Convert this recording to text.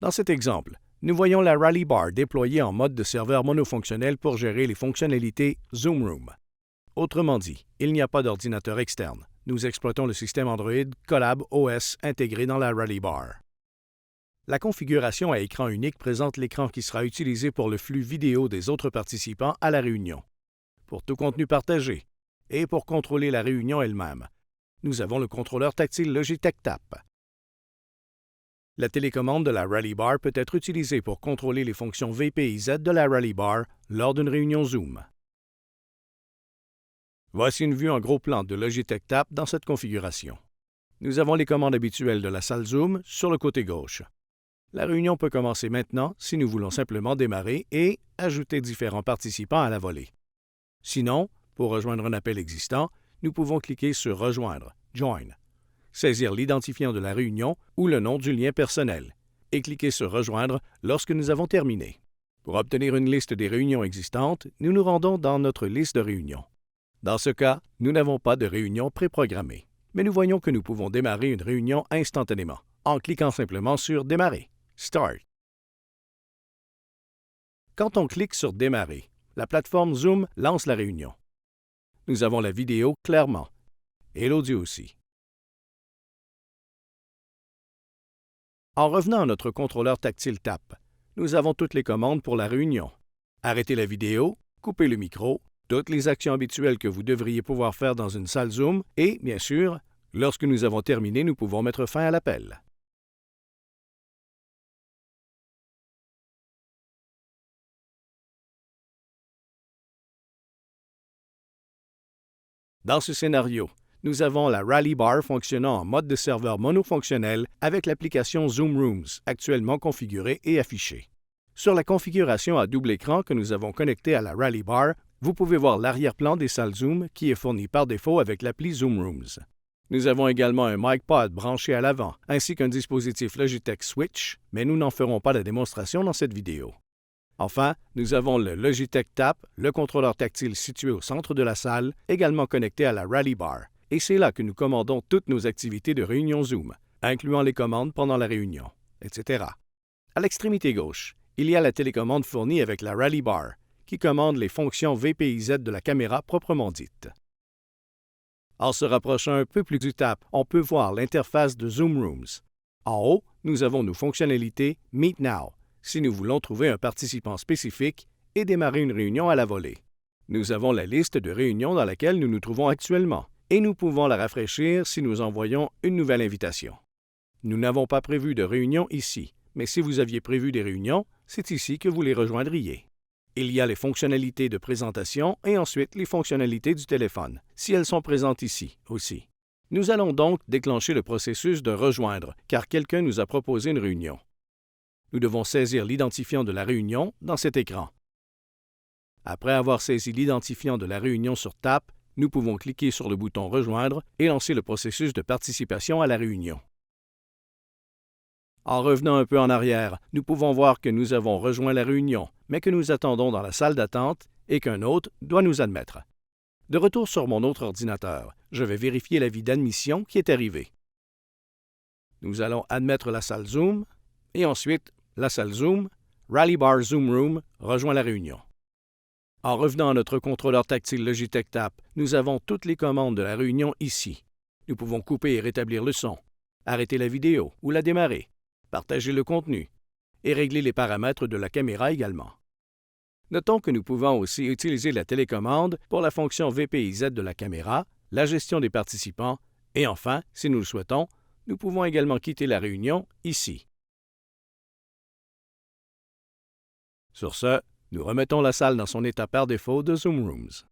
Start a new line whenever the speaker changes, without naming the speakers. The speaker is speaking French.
Dans cet exemple, nous voyons la Rally Bar déployée en mode de serveur monofonctionnel pour gérer les fonctionnalités Zoom Room. Autrement dit, il n'y a pas d'ordinateur externe. Nous exploitons le système Android Collab OS intégré dans la Rally Bar. La configuration à écran unique présente l'écran qui sera utilisé pour le flux vidéo des autres participants à la réunion, pour tout contenu partagé et pour contrôler la réunion elle-même. Nous avons le contrôleur tactile Logitech Tap. La télécommande de la Rally Bar peut être utilisée pour contrôler les fonctions VPIZ de la Rally Bar lors d'une réunion Zoom. Voici une vue en gros plan de Logitech Tap dans cette configuration. Nous avons les commandes habituelles de la salle Zoom sur le côté gauche. La réunion peut commencer maintenant si nous voulons simplement démarrer et ajouter différents participants à la volée. Sinon, pour rejoindre un appel existant, nous pouvons cliquer sur « Rejoindre » Join, saisir l'identifiant de la réunion ou le nom du lien personnel et cliquer sur « Rejoindre » lorsque nous avons terminé. Pour obtenir une liste des réunions existantes, nous nous rendons dans notre liste de réunions. Dans ce cas, nous n'avons pas de réunion préprogrammée, mais nous voyons que nous pouvons démarrer une réunion instantanément en cliquant simplement sur « Démarrer » Start. Quand on clique sur « Démarrer », la plateforme Zoom lance la réunion. Nous avons la vidéo clairement et l'audio aussi. En revenant à notre contrôleur tactile Tap, nous avons toutes les commandes pour la réunion. Arrêter la vidéo, couper le micro, toutes les actions habituelles que vous devriez pouvoir faire dans une salle Zoom et, bien sûr, lorsque nous avons terminé, nous pouvons mettre fin à l'appel. Dans ce scénario, nous avons la Rally Bar fonctionnant en mode de serveur monofonctionnel avec l'application Zoom Rooms actuellement configurée et affichée. Sur la configuration à double écran que nous avons connectée à la Rally Bar, vous pouvez voir l'arrière-plan des salles Zoom qui est fourni par défaut avec l'appli Zoom Rooms. Nous avons également un MicPod branché à l'avant, ainsi qu'un dispositif Logitech Switch, mais nous n'en ferons pas la démonstration dans cette vidéo. Enfin, nous avons le Logitech Tap, le contrôleur tactile situé au centre de la salle, également connecté à la Rally Bar, et c'est là que nous commandons toutes nos activités de réunion Zoom, incluant les commandes pendant la réunion, etc. À l'extrémité gauche, il y a la télécommande fournie avec la Rally Bar, qui commande les fonctions VPIZ de la caméra proprement dite. En se rapprochant un peu plus du Tap, on peut voir l'interface de Zoom Rooms. En haut, nous avons nos fonctionnalités Meet Now, si nous voulons trouver un participant spécifique et démarrer une réunion à la volée. Nous avons la liste de réunions dans laquelle nous nous trouvons actuellement, et nous pouvons la rafraîchir si nous envoyons une nouvelle invitation. Nous n'avons pas prévu de réunion ici, mais si vous aviez prévu des réunions, c'est ici que vous les rejoindriez. Il y a les fonctionnalités de présentation et ensuite les fonctionnalités du téléphone, si elles sont présentes ici aussi. Nous allons donc déclencher le processus de rejoindre, car quelqu'un nous a proposé une réunion. Nous devons saisir l'identifiant de la réunion dans cet écran. Après avoir saisi l'identifiant de la réunion sur Tap, nous pouvons cliquer sur le bouton « Rejoindre » et lancer le processus de participation à la réunion. En revenant un peu en arrière, nous pouvons voir que nous avons rejoint la réunion, mais que nous attendons dans la salle d'attente et qu'un autre doit nous admettre. De retour sur mon autre ordinateur, je vais vérifier l'avis d'admission qui est arrivé. Nous allons admettre la salle Zoom et ensuite la salle Zoom, Rally Bar Zoom Room rejoint la réunion. En revenant à notre contrôleur tactile Logitech Tap, nous avons toutes les commandes de la réunion ici. Nous pouvons couper et rétablir le son, arrêter la vidéo ou la démarrer, partager le contenu et régler les paramètres de la caméra également. Notons que nous pouvons aussi utiliser la télécommande pour la fonction VPIZ de la caméra, la gestion des participants et enfin, si nous le souhaitons, nous pouvons également quitter la réunion ici. Sur ce, nous remettons la salle dans son état par défaut de Zoom Rooms.